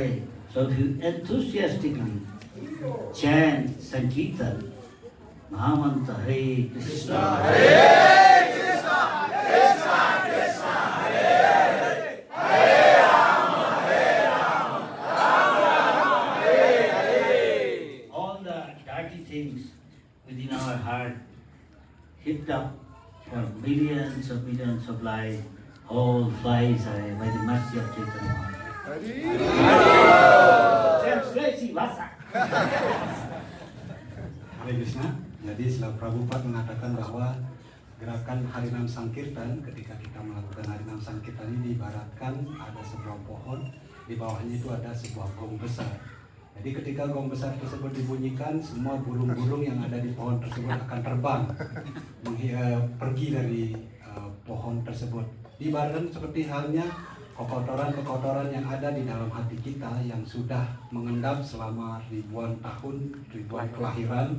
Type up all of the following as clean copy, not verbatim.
So if you enthusiastically chant Sankirtan, Mahamantra Hare Krishna, all the dirty things within our heart heaped up for millions of lives, all flies away by the mercy of Chaitanya Mahaprabhu. Translation bahasa. Hare Krishna. Jadi setelah Prabhupada mengatakan bahwa gerakan Harinam Sankirtan, ketika kita melakukan Harinam Sankirtan ini diibaratkan ada sebuah pohon, di bawahnya itu ada sebuah gong besar. Jadi ketika gong besar tersebut dibunyikan, semua burung-burung yang ada di pohon tersebut akan terbang, pergi dari pohon tersebut. Diibaratkan seperti halnya kekotoran-kekotoran yang ada di dalam hati kita yang sudah mengendap selama ribuan tahun, ribuan kelahiran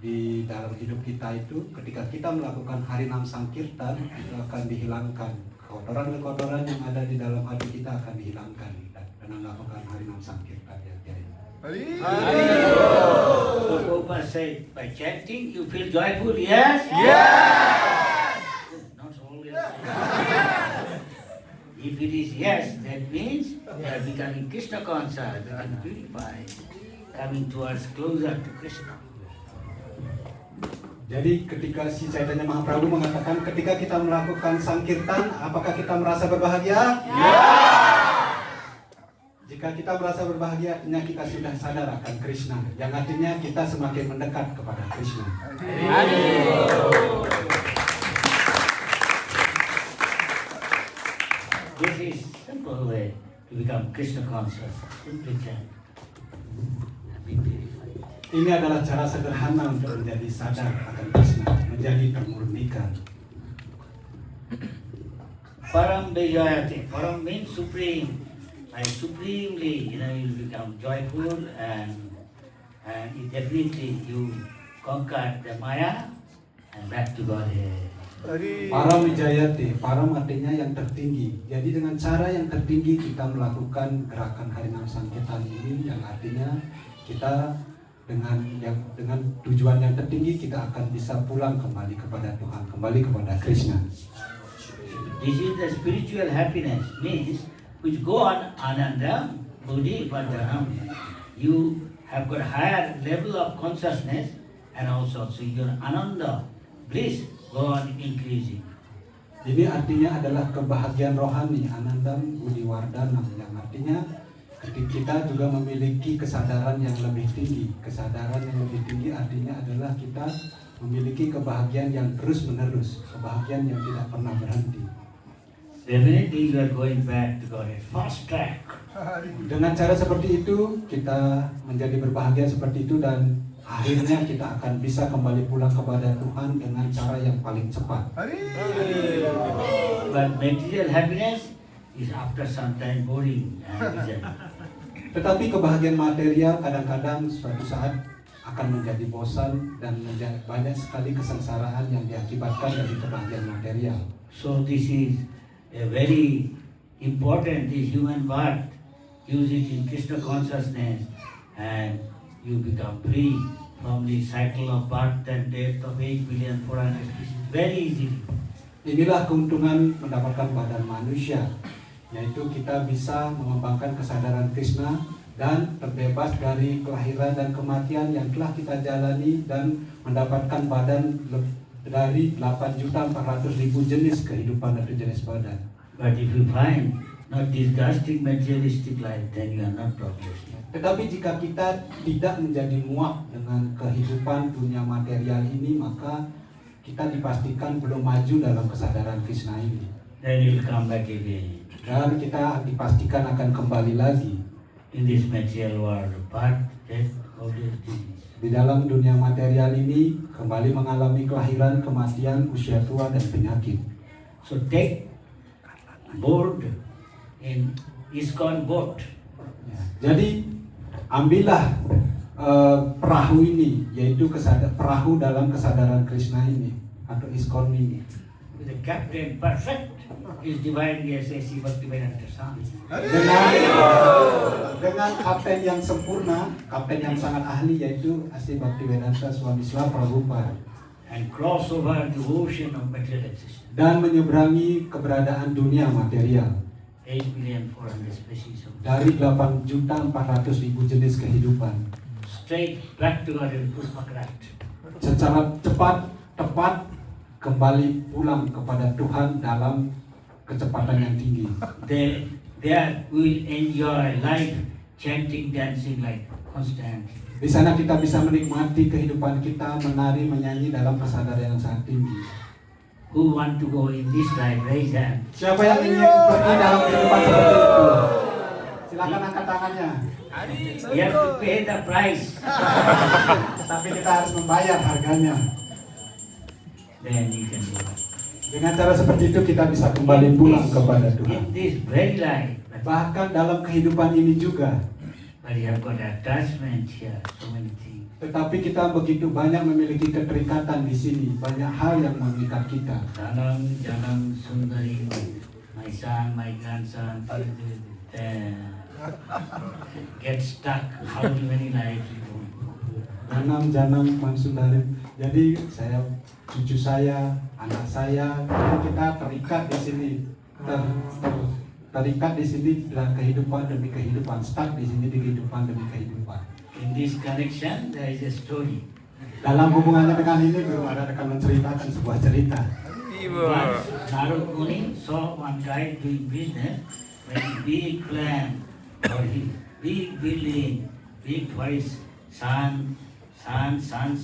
di dalam hidup kita itu. Ketika kita melakukan Harinam Sankirtan, itu akan dihilangkan. Kekotoran-kekotoran yang ada di dalam hati kita akan dihilangkan dengan melakukan Harinam Sankirtan. So Prabhupada said, by chanting you feel joyful, yes? Yes! Not always. If it is yes, that means we are becoming Krishna conscious, becoming purified, coming towards closer to Krishna. Jadi ketika si Chaitanya Mahaprabhu mengatakan ketika kita melakukan Sankirtan, apakah kita merasa berbahagia? Jika kita merasa berbahagia, artinya kita sudah sadar akan Krishna, yang artinya kita semakin mendekat kepada Krishna. This is simple way to become Krishna conscious. Simply chant. Be purified. Ini adalah cara sederhana untuk menjadi sadar akan Krishna, menjadi termurnikan. Param Vijayate. Param means supreme. By supremely, you become joyful and definitely you conquer the Maya and back to Godhead. Param Wijayate, param artinya yang tertinggi. Jadi dengan cara yang tertinggi kita melakukan gerakan Harinam Sankirtan ini, yang artinya kita dengan tujuan yang tertinggi kita akan bisa pulang kembali kepada Tuhan, kembali kepada Krishna. This is the spiritual happiness, means which go on Ananda, Buddhi, Vardhanam. You have got a higher level of consciousness and also so your Ananda, bliss, go on increasing. Ini artinya adalah kebahagiaan rohani, Anandam Budi Wardhanam, yang artinya kita juga memiliki kesadaran yang lebih tinggi. Kesadaran yang lebih tinggi artinya adalah kita memiliki kebahagiaan yang terus menerus, kebahagiaan yang tidak pernah berhenti. Definitely you are going back to Godhead, fast track. Dengan cara seperti itu kita menjadi berbahagia seperti itu, dan akhirnya kita akan bisa kembali pulang kepada Tuhan dengan cara yang paling cepat. But material happiness is after some time boring and miserable. Tetapi kebahagiaan material kadang-kadang suatu saat akan menjadi bosan dan banyak sekali kesengsaraan yang diakibatkan dari kebahagiaan material. So this is a very important, this human birth. Use it in Krishna consciousness and you become free from the cycle of birth and death of 8,400,000 species. Very easily. Inilah keuntungan mendapatkan badan manusia, yaitu kita bisa mengembangkan kesadaran Krishna dan terbebas dari kelahiran dan kematian yang telah kita jalani, dan mendapatkan badan dari 8.400.000 jenis kehidupan atau jenis badan. But if you find not disgusting materialistic life, then you are not progressing. Tetapi jika kita tidak menjadi muak dengan kehidupan dunia material ini, maka kita dipastikan belum maju dalam kesadaran Krishna ini. Then you will come back again. Dan kita dipastikan akan kembali lagi In this material world, birth, death, all these things. di dalam dunia material ini, kembali mengalami kelahiran, kematian, usia tua, dan penyakit. So take board in ISKCON boat. Ya, jadi ambillah perahu ini, yaitu perahu dalam kesadaran Krishna ini atau ISKCON ini. With the captain perfect. is divided as Sri Bhaktivedanta Swami. Dengan kapten yang sempurna, kapten yang sangat ahli yaitu Sri Bhaktivedanta Swami Srila Prabhupada, and cross over the ocean of material existence. dan menyeberangi keberadaan dunia material 8,400,000 species of dari 8.400.000 jenis kehidupan straight back to God in Pushpakrat. secara tepat kembali pulang kepada Tuhan dalam kecepatan yang tinggi. There we will enjoy life, chanting, dancing like constant. Di sana kita bisa menikmati kehidupan kita, menari, menyanyi dalam kesadaran yang sangat tinggi. Who want to go in this life? Raise hand. Siapa yang ingin pergi dalam kehidupan seperti itu? Silakan angkat tangannya. You have to pay the price. Tapi kita harus membayar harganya. Then you can do it. Dengan cara seperti itu kita bisa kembali pulang kepada Tuhan. In this very life, Bahkan dalam kehidupan ini juga. but you have got attachment here, so many things. Tetapi kita begitu banyak memiliki keterikatan di sini, banyak hal yang mengikat kita. Janam, Sundari, my son, my grandson, get stuck. How many lives you go? Janam, Mansundarim. Jadi cucu saya, anak saya, kita terikat di sini, terikat di sini dalam kehidupan demi kehidupan, stuck di sini di kehidupan demi kehidupan. In this connection, there is a story. Dalam hubungannya dengan ini belum ada akan menceritakan sebuah cerita. Once Narad Muni saw one guy doing business with a big plan for his big building, big twice son, grandson,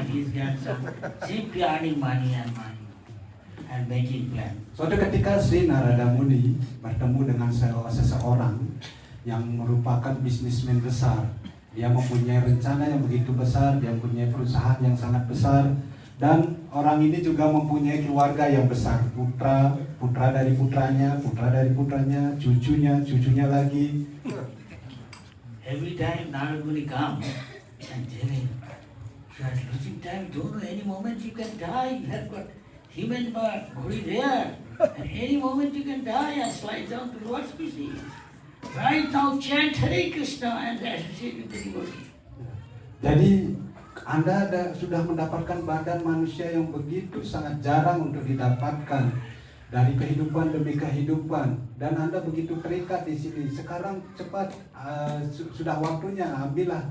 his grandson, simply earning money and making plan. Suatu ketika Sri Narada Muni bertemu dengan seseorang yang merupakan bisnismen besar. Dia mempunyai rencana yang begitu besar, dia mempunyai perusahaan yang sangat besar, dan orang ini juga mempunyai keluarga yang besar, putra dari putranya, cucunya lagi. Every time Narad Muni comes and tell him, you are losing time, don't know any moment you can die, you have got human birth, body there, and any moment you can die and slide down to lower species. Right now chant Hare Krishna and associate with the devotee. Jadi Anda sudah mendapatkan badan manusia yang begitu sangat jarang untuk didapatkan dari kehidupan demi kehidupan, dan Anda begitu terikat di sini. Sekarang cepat sudah waktunya ambillah,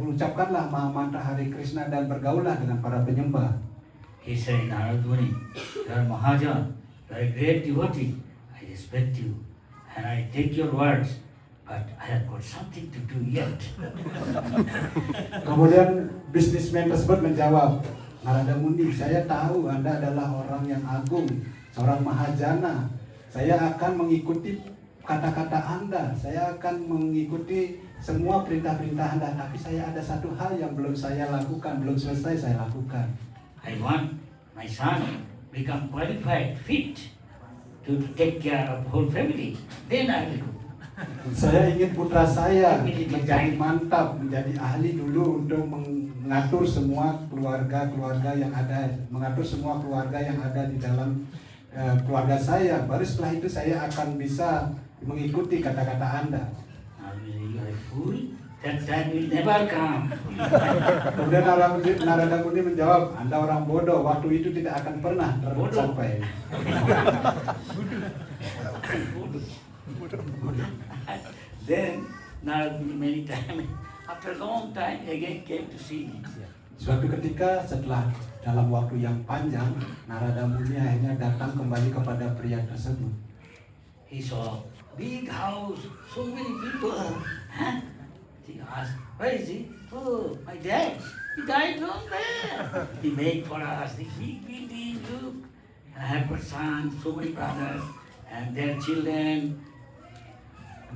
ucapkanlah mantra Hare Krishna dan bergaullah dengan para penyembah. He said, Narad Muni, you are Mahajan, you are a great devotee, I respect you and I take your words, but I have got something to do yet. Kemudian bisnismen tersebut menjawab, Narada Muni, saya tahu Anda adalah orang yang agung, seorang mahajana. Saya akan mengikuti kata-kata Anda, saya akan mengikuti semua perintah-perintah Anda, tapi saya ada satu hal yang belum saya lakukan, belum selesai saya lakukan. I want my son become qualified, fit to take care of whole family. Then I will go. Saya ingin putra saya menjadi mantap, menjadi ahli dulu untuk mengatur semua keluarga yang ada, mengatur semua keluarga yang ada di dalam keluarga saya. Baru setelah itu saya akan bisa mengikuti kata-kata Anda. You are a fool. That time will never come. Kemudian Narada Muni menjawab, Anda orang bodoh, waktu itu tidak akan pernah tercapai. Then Narada Muni many times, after a long time, again came to see me. Suatu ketika setelah dalam waktu yang panjang, Narada Muni akhirnya datang kembali kepada pria tersebut. He saw big house, so many people. Huh? He asked, where is he? Oh, my dad. He died long there. He made for us the big building, look. I have got sons, so many brothers, and their children.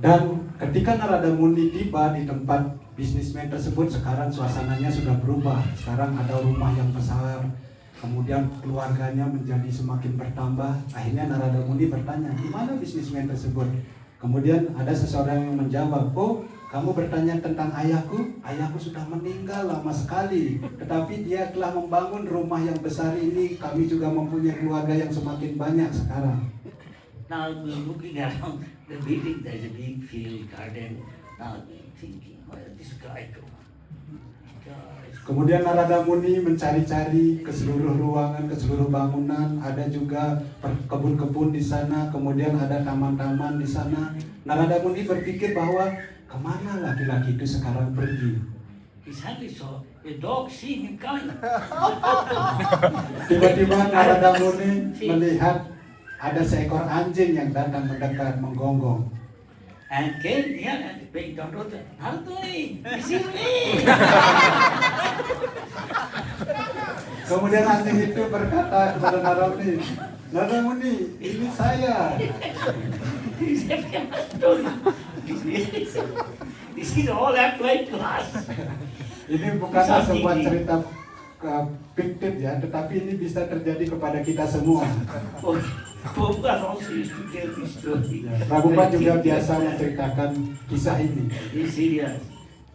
Dan ketika Narada Muni tiba di tempat bisnismen tersebut, sekarang suasananya sudah berubah. Sekarang ada rumah yang besar, kemudian keluarganya menjadi semakin bertambah. Akhirnya Narada Muni bertanya, di mana bisnismen tersebut? Kemudian ada seseorang yang menjawab, oh kamu bertanya tentang ayahku, ayahku sudah meninggal lama sekali, tetapi dia telah membangun rumah yang besar ini, kami juga mempunyai keluarga yang semakin banyak sekarang. Now we're looking around the building, there's a big field, garden. Now we're thinking, where did this guy go? Kemudian Narada Muni mencari-cari ke seluruh ruangan, ke seluruh bangunan, ada juga kebun-kebun di sana, kemudian ada taman-taman di sana. Narada Muni berpikir bahwa kemana laki-laki itu sekarang pergi? He suddenly saw a dog seeing him coming. Tiba-tiba Narada Muni melihat ada seekor anjing yang datang mendekat, menggonggong. And came here and begged Dr. Nartuni, this is me. Kemudian anjing itu berkata kepada Narada Muni, Narada Muni, ini saya. He said, Nartuni, this is all applied to us. Ini bukanlah sebuah cerita fiktif ya, tetapi ini bisa terjadi kepada kita semua. Prabhupada also used to tell this story. Prabhupada juga biasa menceritakan kisah ini. He's serious.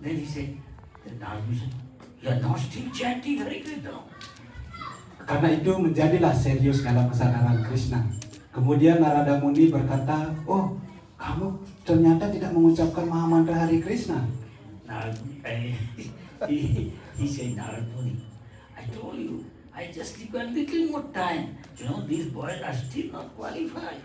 Then he said, the Naradu said, you are not still chanting Hare Krishna. Karena itu menjadilah serius dalam kesadaran Krishna. Kemudian Narada Muni berkata, oh kamu ternyata tidak mengucapkan Mahamantra Hare Krishna. He said, Narada Muni, I told you, I just require little more time. You know, these boys are still not qualified.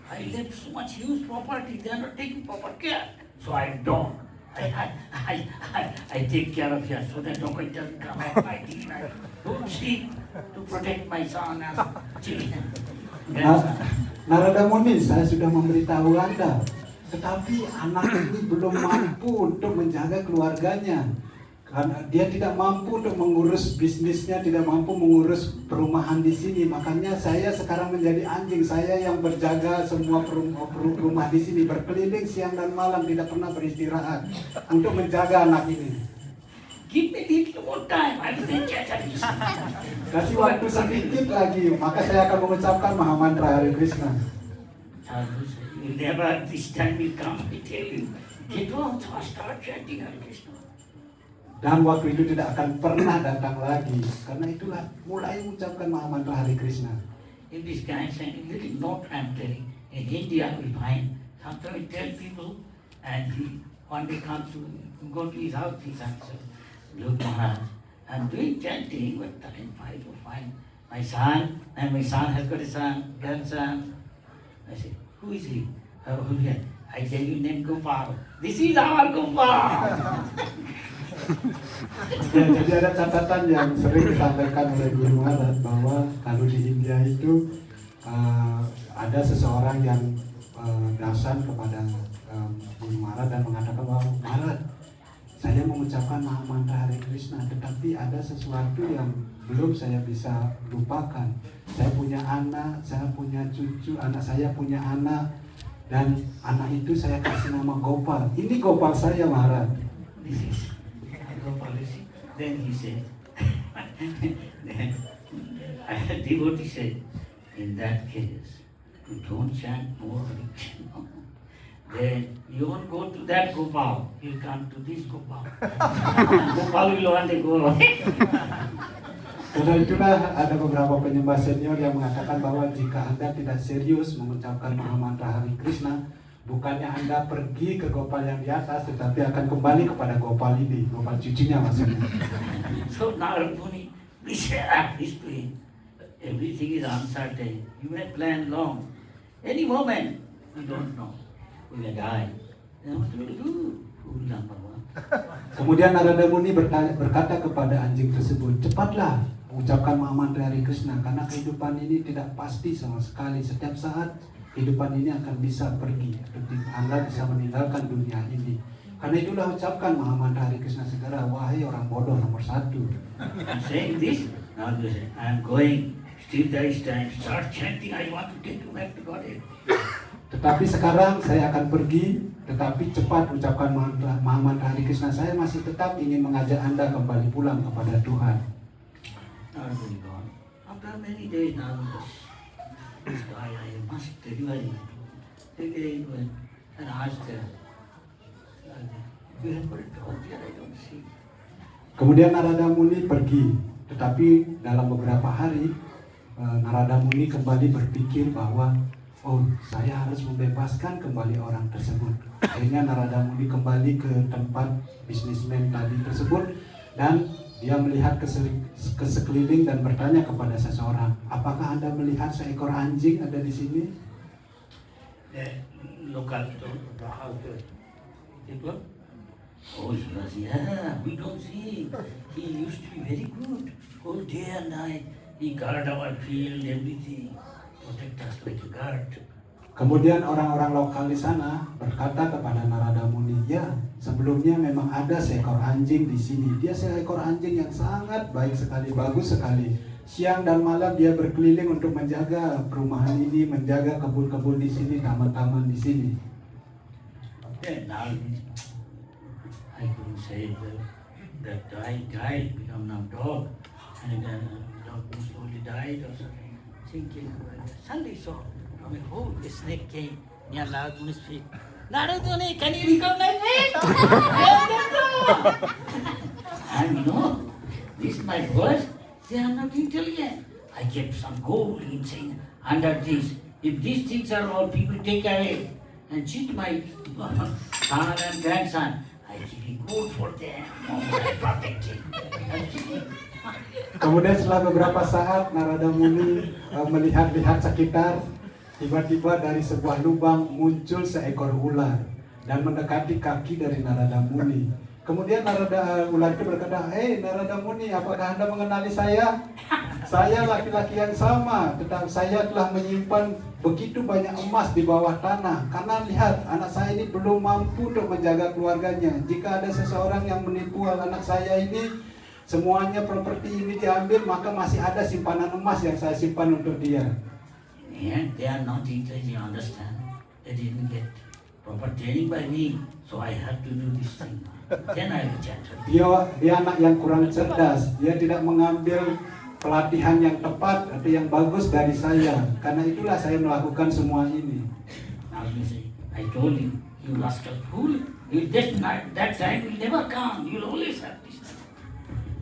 I left so much huge property, they are not taking proper care. So I don't. I take care of you so that nobody doesn't come and fighting. I don't sleep to protect my son and children. Narada Muni, saya sudah memberitahu Anda, tetapi anak ini belum mampu untuk menjaga keluarganya. Karena dia tidak mampu untuk mengurus bisnisnya, tidak mampu mengurus perumahan di sini. Makanya saya sekarang menjadi anjing, saya yang berjaga semua rumah di sini, berkeliling siang dan malam, tidak pernah beristirahat untuk menjaga anak ini. Give me little more time, I will then chat. Kasih waktu sedikit lagi, maka saya akan mengucapkan Mahamantra Hare Krishna. You never, this time will come, I tell you. Get out, start chanting Hare Krishna. Dan waktu itu tidak akan pernah datang lagi. Karena itulah mulai mengucapkan Mahamantra Hare Krishna. In this kind of little note I'm telling, in India we find, sometimes we tell people, and he one day comes to go to his house, he says, look Maharaj, I'm doing chanting, but I'm trying to find my son, and my son has got a son, grandson. I said, who is he? Who is he? I tell you name Gopal. This is our Gopal. Ya, jadi ada catatan yang sering disampaikan oleh Guru Maharaj bahwa kalau di India itu ada seseorang yang datang kepada Guru Maharaj dan mengatakan bahwa Maharaj, saya mengucapkan Mahamantra Hare Krishna, tetapi ada sesuatu yang belum saya bisa lupakan. Saya punya anak, saya punya cucu, anak saya punya anak, dan anak itu saya kasih nama Gopal. Ini Gopal saya, Maharaj. Then he said, devotee said, in that case, you don't chant more Hare Krishna. Then you won't go to that Gopal, you'll come to this Gopal. Gopal will one day go away. Karena itulah ada beberapa penyembah senior yang mengatakan bahwa jika Anda tidak serius mengucapkan Mahamantra Hare Krishna, bukannya Anda pergi ke Gopal yang di atas, tetapi akan kembali kepada Gopal ini, Gopal cucunya maksudnya. So Narada Muni, we say this to him. Everything is uncertain. You may plan long. Any moment, we don't know. We may die. Then what will we do? Fool number one. Kemudian Narada Muni berkata kepada anjing tersebut, cepatlah mengucapkan Mahamantra Hare Krishna, karena kehidupan ini tidak pasti sama sekali. Setiap saat kehidupan ini akan bisa pergi, Anda bisa meninggalkan dunia ini. Karena itulah ucapkan Mahamantra Hare Krishna segera, wahai orang bodoh nomor 1. I'm saying this, now you say, I'm going, still there is time, start chanting, I want to take you back to Godhead. Tetapi sekarang saya akan pergi, tetapi cepat ucapkan Mahamantra Hare Krishna, saya masih tetap ingin mengajak Anda kembali pulang kepada Tuhan. After many days now, this guy, I must deliver him. Again went and asked her, You have got a dog here, I don't see. Kemudian Narada Muni pergi, tetapi dalam beberapa hari Narada Muni kembali berpikir bahwa saya harus membebaskan kembali orang tersebut. Akhirnya Narada Muni kembali ke tempat bisnismen tadi tersebut dan dia melihat ke sekeliling dan bertanya kepada seseorang, apakah Anda melihat seekor anjing ada di sini? The local people. Oh yes, yeah, we don't see. He used to be very good. Whole day and night, he guard our field, everything. Protect us like a guard. Kemudian orang-orang lokal di sana berkata kepada Narada Muni, ya sebelumnya memang ada seekor anjing di sini. Dia seekor anjing yang sangat baik sekali, bagus sekali. Siang dan malam dia berkeliling untuk menjaga perumahan ini, menjaga kebun-kebun di sini, taman-taman di sini. Then now I couldn't say that guy become now dog, and then dog slowly died or something. Thinking, suddenly saw from a hole the snake came near Narada Muni's feet. Narada Muni, can you recognize me? And this is my voice. They are not intelligent. I kept some gold inside under this. If these things are all people take away and cheat my son and grandson, I give you gold for them. I protect him. Kemudian setelah beberapa saat Narada Muni melihat-lihat sekitar, tiba-tiba dari sebuah lubang muncul seekor ular dan mendekati kaki dari Narada Muni. Kemudian ular itu berkata, Narada Muni, apakah Anda mengenali saya? Saya laki-laki yang sama, tetapi saya telah menyimpan begitu banyak emas di bawah tanah. Karena lihat, anak saya ini belum mampu untuk menjaga keluarganya. Jika ada seseorang yang menipu anak saya ini, semuanya properti ini diambil, maka masih ada simpanan emas yang saya simpan untuk dia. Yeah, they are not intelligent, you understand? They didn't get proper training by me, so I had to do this thing. Then I will chat. Dia anak yang kurang cerdas. Dia tidak mengambil pelatihan yang tepat atau yang bagus dari saya. Karena itulah saya melakukan semua ini. Now you say, I told you, you rascal fool. That time will never come. You'll always have this.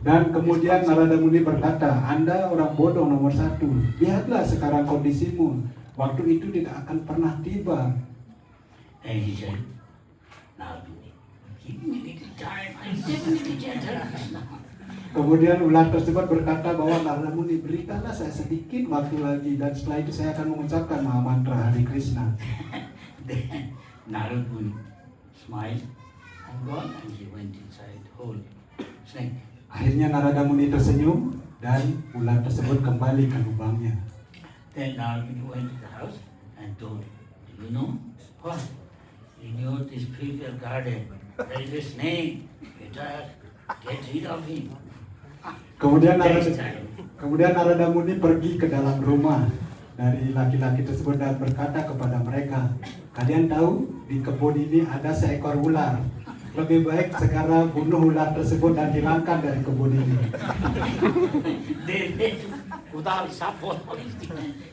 Dan kemudian Narada Muni berkata, Anda orang bodoh nomor satu. Lihatlah sekarang kondisimu. Waktu itu tidak akan pernah tiba. And he said, now give me a little time. I definitely can't help this now. Kemudian ular tersebut berkata bahwa Narada Muni, berikanlah saya sedikit waktu lagi dan setelah itu saya akan mengucapkan Maha Mantra Hari Krishna. Then Narada Muni smiled and gone, and he went inside whole snake. Akhirnya Narada Muni tersenyum dan ular tersebut kembali ke lubangnya. Then Narada Muni went to the house and told, you know what? In your this spiritual garden, there is a snake. Better get rid of him. Kemudian Narada Muni pergi ke dalam rumah dari laki-laki tersebut dan berkata kepada mereka, kalian tahu di kebun ini ada seekor ular. Lebih baik sekarang bunuh ular tersebut dan hilangkan dari kebun ini. Without support,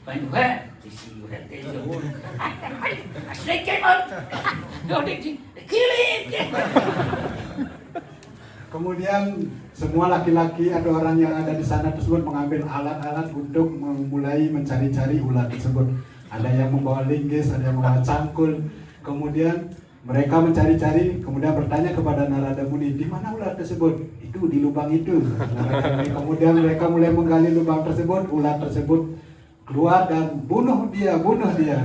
when where? You see, you have there is a hole. A snake came out. Kill him. Kemudian semua laki-laki atau orang yang ada di sana tersebut mengambil alat-alat untuk memulai mencari-cari ular tersebut. Ada yang membawa linggis, ada yang membawa cangkul. Kemudian mereka mencari-cari, kemudian bertanya kepada Narada Muni, di mana ular tersebut? Itu di lubang itu. Kemudian mereka mulai menggali lubang tersebut, ular tersebut keluar dan bunuh dia. Bunuh dia.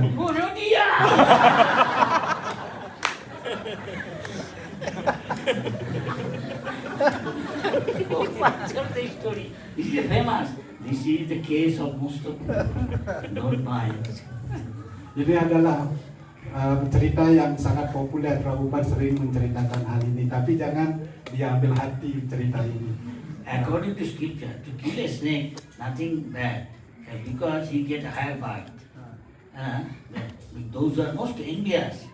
What's the story? This is famous. This is the case of most of them. Don't mind. Ini adalah cerita yang sangat populer. Prabhupada sering menceritakan hal ini, tapi jangan diambil hati cerita ini. According to scripture, to kill a snake, nothing bad, because he get a higher bite. Those who are most envious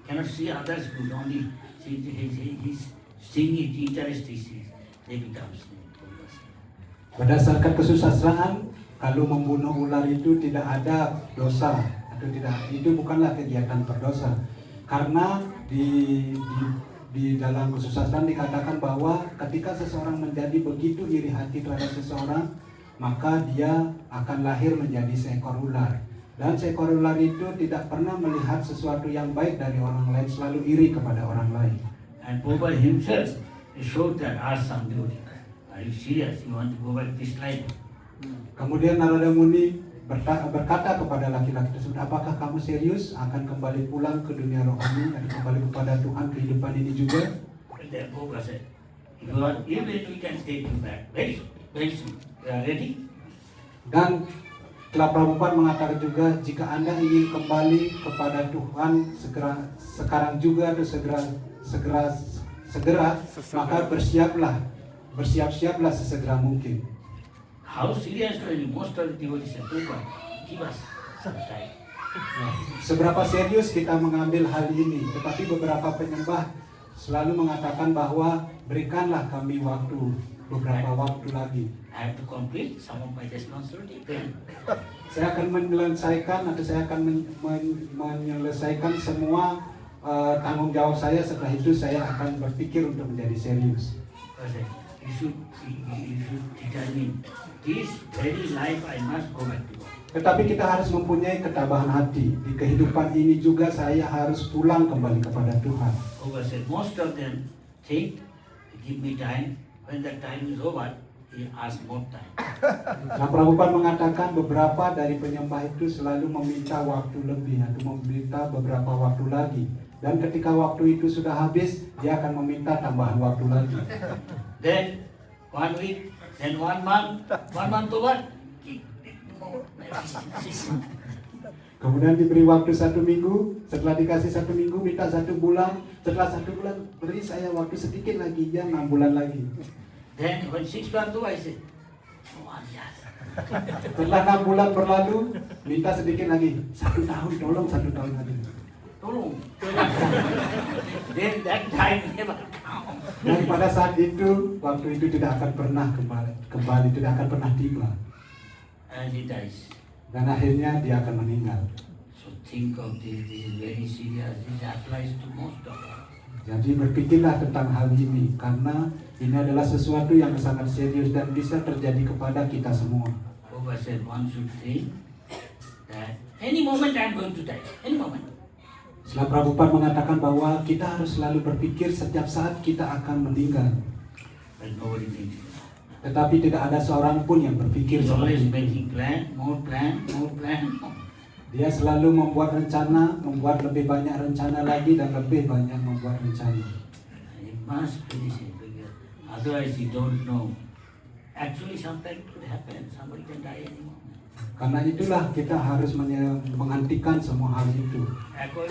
cannot see others good, only he's seeing it interesting, they become snake. Berdasarkan kesusastraan, kalau membunuh ular itu tidak ada dosa atau tidak, itu bukanlah kegiatan berdosa, karena di di dalam kesusahan dikatakan bahwa ketika seseorang menjadi begitu iri hati terhadap seseorang, maka dia akan lahir menjadi seekor ular. Dan seekor ular itu tidak pernah melihat sesuatu yang baik dari orang lain, selalu iri kepada orang lain. And Prabhupada himself showed that as some beauty. Are you serious? You want to go back this life? Kemudian Narada Muni berkata kepada laki-laki tersebut, apakah kamu serius akan kembali pulang ke dunia rohani dan kembali kepada Tuhan kehidupan ini juga? And then Prabhupada said, even we can take you back very soon, very soon. You are ready? Dan telah Prabhupada mengatakan juga, jika Anda ingin kembali kepada Tuhan sekarang juga atau segera, maka bersiap-siaplah sesegera mungkin. How serious really most of the devotees said, Prabhupada, give us some time. Seberapa serius kita mengambil hal ini, tetapi beberapa penyembah selalu mengatakan bahwa berikanlah kami beberapa waktu lagi. I have to complete some of my responsibility. Saya akan menyelesaikan semua tanggung jawab saya. Setelah itu saya akan berpikir untuk menjadi serius. You should determine this very life I must go back to God. Tetapi kita harus mempunyai ketabahan hati. Di kehidupan ini juga saya harus pulang kembali kepada Tuhan. Prabhupada said, most of them think, give me time. When that time is over, he asks more time. Nah, Prabhupada mengatakan beberapa dari penyembah itu selalu meminta waktu lebih atau meminta beberapa waktu lagi. Dan ketika waktu itu sudah habis, dia akan meminta tambahan waktu lagi. Then 1 week, then 1 month over. Kemudian diberi waktu 1 minggu, setelah dikasih 1 minggu minta 1 bulan, setelah 1 bulan beri saya waktu sedikit lagi, ya 6 bulan lagi. Then when 6 months over, I said, Setelah 6 bulan berlalu, minta sedikit lagi, 1 tahun, tolong 1 tahun lagi. tolong. Then that time never come. Dan pada saat itu, waktu itu tidak akan pernah kembali, tidak akan pernah tiba. And he dies. Dan akhirnya dia akan meninggal. So think of this is very serious. This applies to most of us. Jadi berpikirlah tentang hal ini, karena ini adalah sesuatu yang sangat serius dan bisa terjadi kepada kita semua. Prabhupada said one should think that any moment I am going to die. Any moment. Setelah Prabhupada mengatakan bahwa kita harus selalu berpikir setiap saat kita akan meninggal. But nobody thinks. Tetapi tidak ada seorang pun yang berpikir He's always seperti itu. making more plan. Dia selalu membuat rencana, membuat lebih banyak rencana lagi dan lebih banyak membuat rencana. He must finish it because otherwise you don't know. Actually sometimes it could happen. Somebody can die any moment. Karena itulah kita harus menghentikan semua hal itu.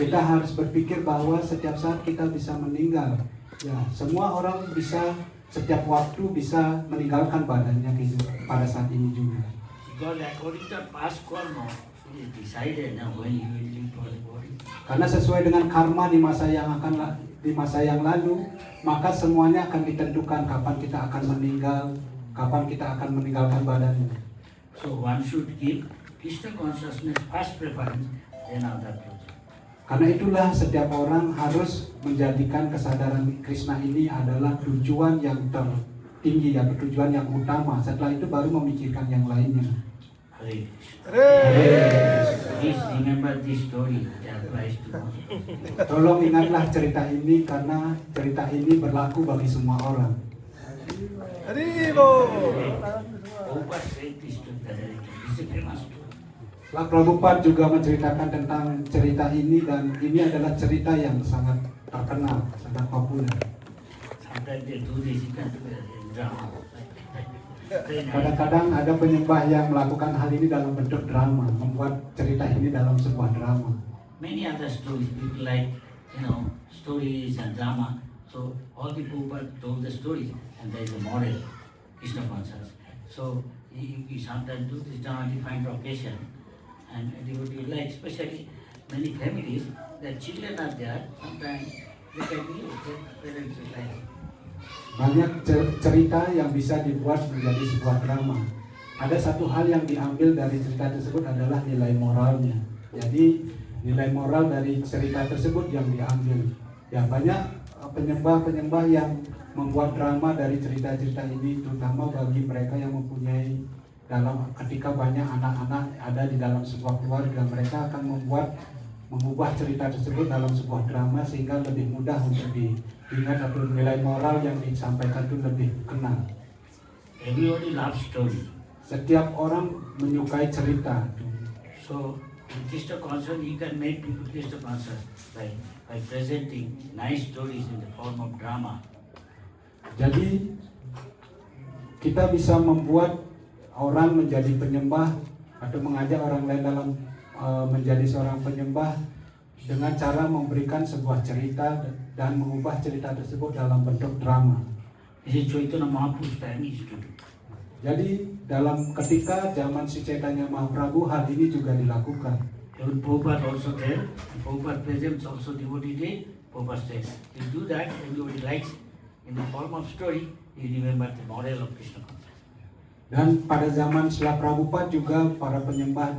Kita harus berpikir bahwa setiap saat kita bisa meninggal. Ya, semua orang bisa setiap waktu bisa meninggalkan badannya pada saat ini juga. Because according to past karma, it is decided now when you will leave for the body. Karena sesuai dengan karma di masa yang lalu, maka semuanya akan ditentukan kapan kita akan meninggal, kapan kita akan meninggalkan badannya. So one should give Krishna consciousness first preference, then other things. Karena itulah setiap orang harus menjadikan kesadaran Krishna ini adalah tujuan yang tertinggi atau tujuan yang utama. Setelah itu baru memikirkan yang lainnya. Hare Krishna. Please remember this story that applies to most. Tolong ingatlah cerita ini karena cerita ini berlaku bagi semua orang. Prabhupada said this to the director. This is a famous story. Setelah Prabhupada juga menceritakan tentang cerita ini dan ini adalah cerita yang sangat terkenal, sangat populer. Sometimes they do this in drama. Kadang-kadang ada penyembah yang melakukan hal ini dalam bentuk drama, membuat cerita ini dalam sebuah drama. Many other stories, people like, stories and drama. So all the Prabhupada told the stories and there is a model, Krishna consciousness. So we sometimes do this drama to find occasion. And devotee like, especially many families, their children are there, sometimes they can be their parents are like. Banyak cerita yang bisa dibuat menjadi sebuah drama. Ada satu hal yang diambil dari cerita tersebut adalah nilai moralnya. Jadi nilai moral dari cerita tersebut yang diambil. Ya banyak penyembah-penyembah yang membuat drama dari cerita-cerita ini, terutama bagi mereka yang mempunyai ketika banyak anak-anak ada di dalam sebuah keluarga, mereka akan mengubah cerita tersebut dalam sebuah drama sehingga lebih mudah untuk diingat atau nilai moral yang disampaikan itu lebih kenal. Everybody loves story. Setiap orang menyukai cerita. So in Krishna conscious, you can make people Krishna conscious by presenting nice stories in the form of drama. Jadi kita bisa membuat orang menjadi penyembah atau mengajak orang lain dalam menjadi seorang penyembah dengan cara memberikan sebuah cerita dan mengubah cerita tersebut dalam bentuk drama. This is Chaitanya Mahaprabhu's time is to do. Jadi dalam ketika zaman Sri Chaitanya Mahaprabhu hal ini juga dilakukan. Even Prabhupada also there, Prabhupada presents also devotee day, Prabhupada says, you do that, everybody likes, in the form of story, you remember the moral of Krishna consciousness. Dan pada zaman setelah Prabhupada juga para penyembah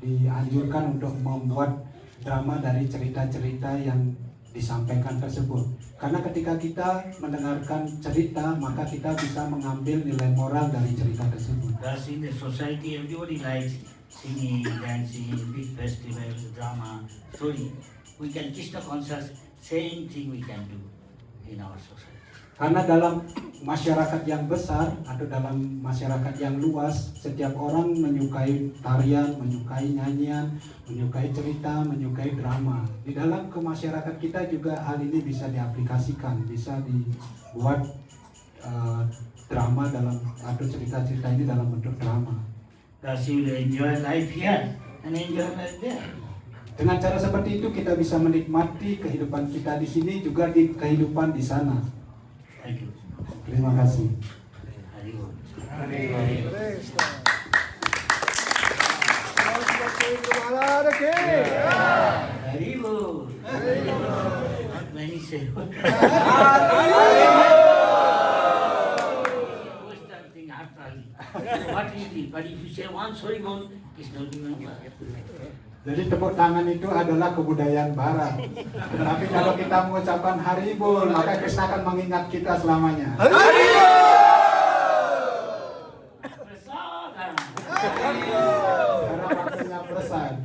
dianjurkan untuk membuat drama dari cerita-cerita yang disampaikan tersebut. Karena ketika kita mendengarkan cerita, maka kita bisa mengambil nilai moral dari cerita tersebut. Thus in the society, everybody likes singing, dancing, big festival, drama, story. We can Krishna conscious, same thing we can do in our society. Karena dalam masyarakat yang besar atau dalam masyarakat yang luas, setiap orang menyukai tarian, menyukai nyanyian, menyukai cerita, menyukai drama. Di dalam masyarakat kita juga hal ini bisa diaplikasikan, bisa dibuat drama dalam atau cerita-cerita ini dalam bentuk drama. Thus you will enjoy life here and enjoy life there. Dengan cara seperti itu kita bisa menikmati kehidupan kita di sini juga di kehidupan di sana. Thank you. Terima kasih. Hari Bol. Hari Bol. Not many say. Thing after what is it? But if you say one sorry Bol, it's not remember. Jadi tepuk tangan itu adalah kebudayaan Barat. Tapi kalau kita mengucapkan Haribol, maka Krishna akan mengingat kita selamanya. Prasadam. Sekarang waktunya prasad.